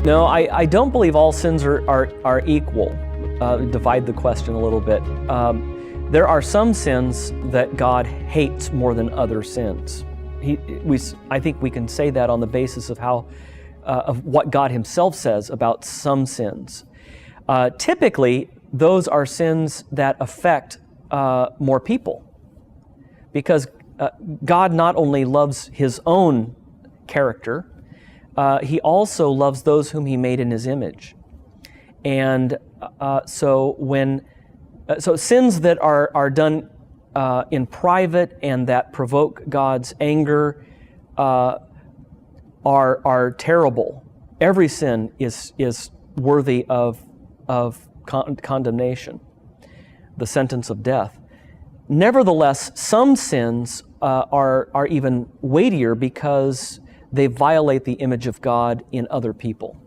No, I don't believe all sins are equal. Divide the question a little bit. There are some sins that God hates more than other sins. I think we can say that on the basis of of what God Himself says about some sins. Typically, those are sins that affect more people, because God not only loves His own character, He also loves those whom He made in His image. And so sins that are done in private and that provoke God's anger are terrible. Every sin is worthy of condemnation, the sentence of death. Nevertheless, some sins are even weightier because they violate the image of God in other people.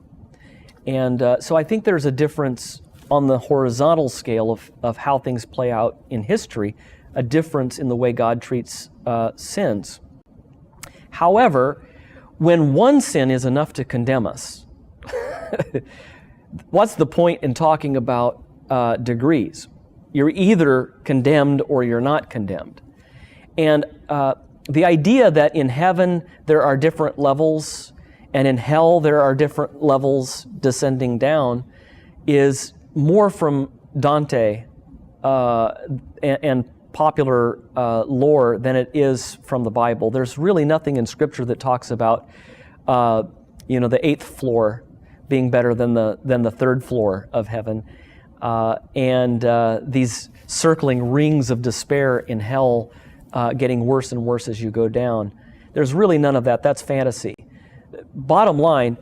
And so I think there's a difference on the horizontal scale of how things play out in history, a difference in the way God treats sins. However, when one sin is enough to condemn us, what's the point in talking about degrees? You're either condemned or you're not condemned. And the idea that in heaven there are different levels and in hell there are different levels descending down is more from Dante and popular lore than it is from the Bible. There's really nothing in Scripture that talks about the eighth floor being better than the third floor of heaven, and these circling rings of despair in hell getting worse and worse as you go down. There's really none of that. That's fantasy. Bottom line,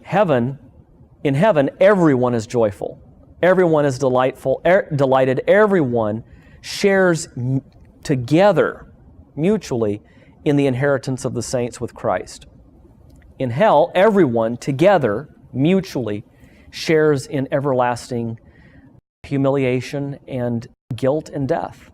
in heaven, everyone is joyful. Everyone is delighted. Everyone shares together, mutually, in the inheritance of the saints with Christ. In hell, everyone together, mutually, shares in everlasting humiliation and guilt and death.